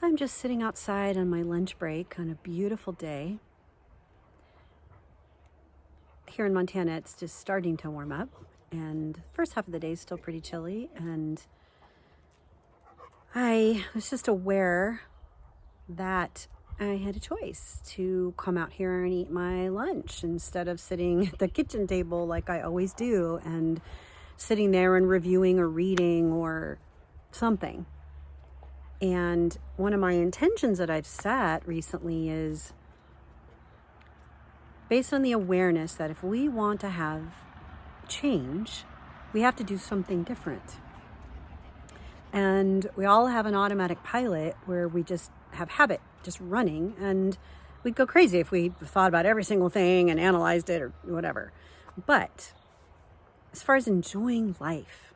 So I'm just sitting outside on my lunch break on a beautiful day. Here in Montana, it's just starting to warm up, and the first half of the day is still pretty chilly, and I was just aware that I had a choice to come out here and eat my lunch instead of sitting at the kitchen table like I always do and sitting there and reviewing or reading or something. And one of my intentions that I've set recently is based on the awareness that if we want to have change, we have to do something different. And we all have an automatic pilot where we just have habit just running, and we'd go crazy if we thought about every single thing and analyzed it or whatever. But as far as enjoying life,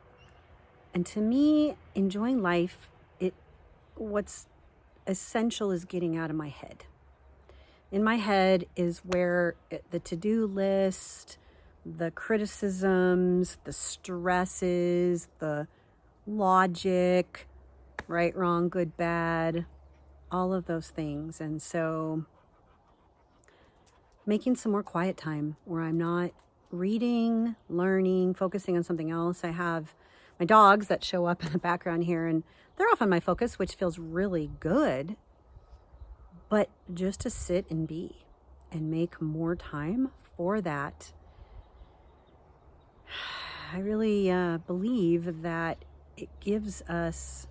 and to me, enjoying life, what's essential is getting out of my head. In my head is where the to-do list, the criticisms, the stresses, the logic, right, wrong, good, bad, all of those things. And so making some more quiet time where I'm not reading, learning, focusing on something else. I have my dogs that show up in the background here, and they're often my focus, which feels really good. But just to sit and be and make more time for that, I really believe that it gives us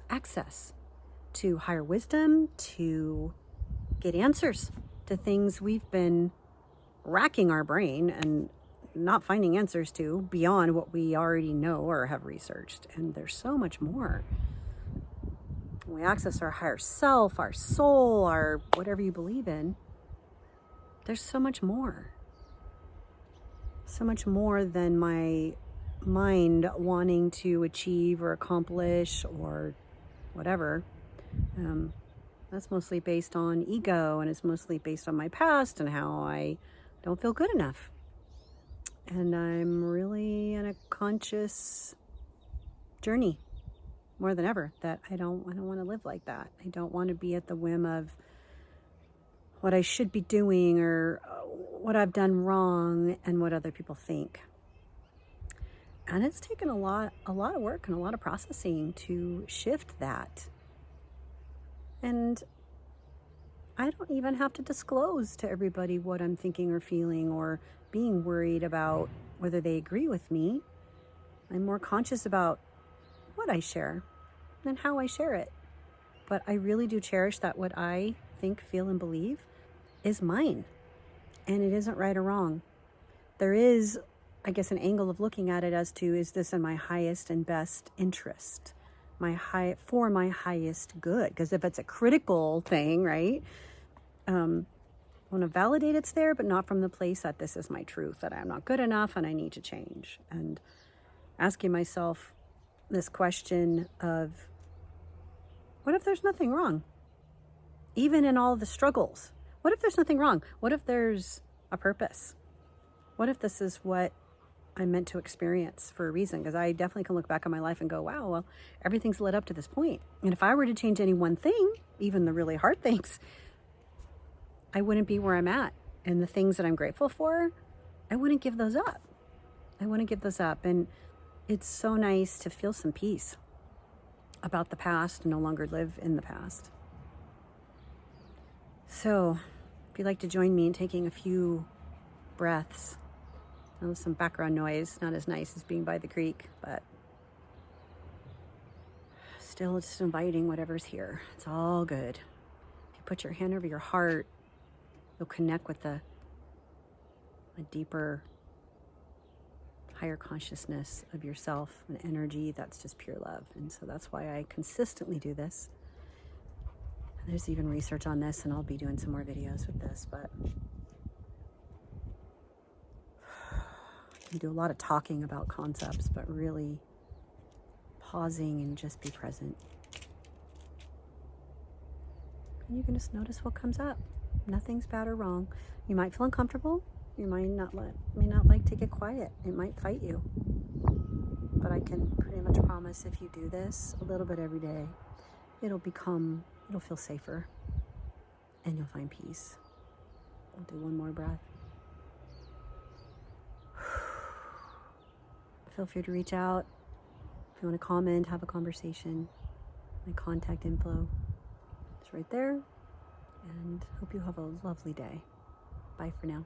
access to higher wisdom, to get answers to things we've been racking our brain and not finding answers to beyond what we already know or have researched. And there's so much more. When we access our higher self, our soul, our whatever you believe in, there's so much more. So much more than my mind wanting to achieve or accomplish or whatever. That's mostly based on ego, and it's mostly based on my past and how I don't feel good enough. And I'm really in a conscious journey more than ever that I don't want to live like that. I don't want to be at the whim of what I should be doing or what I've done wrong and what other people think. And it's taken a lot of work and a lot of processing to shift that. And I don't even have to disclose to everybody what I'm thinking or feeling or being worried about whether they agree with me. I'm more conscious about what I share than how I share it. But I really do cherish that what I think, feel, and believe is mine. And it isn't right or wrong. There is, I guess, an angle of looking at it as to, is this in my highest and best interest? For my highest good? Because if it's a critical thing, right? I want to validate it's there, but not from the place that this is my truth, that I'm not good enough and I need to change. And asking myself this question of, what if there's nothing wrong? Even in all the struggles, what if there's nothing wrong? What if there's a purpose? What if this is what I'm meant to experience for a reason? Because I definitely can look back on my life and go, wow, well, everything's led up to this point. And if I were to change any one thing, even the really hard things, I wouldn't be where I'm at. And the things that I'm grateful for, I wouldn't give those up. And it's so nice to feel some peace about the past and no longer live in the past. So if you'd like to join me in taking a few breaths, I know some background noise, not as nice as being by the creek, but still just inviting whatever's here. It's all good. If you put your hand over your heart, you'll connect with a deeper, higher consciousness of yourself, an energy that's just pure love. And so that's why I consistently do this. There's even research on this, and I'll be doing some more videos with this, but you do a lot of talking about concepts, but really pausing and just be present. And you can just notice what comes up. Nothing's bad or wrong. You might feel uncomfortable. You may not like to get quiet. It might fight you. But I can pretty much promise if you do this a little bit every day, it'll feel safer, and you'll find peace. We'll do one more breath. Feel free to reach out. If you want to comment, have a conversation, my contact info is right there. And hope you have a lovely day. Bye for now.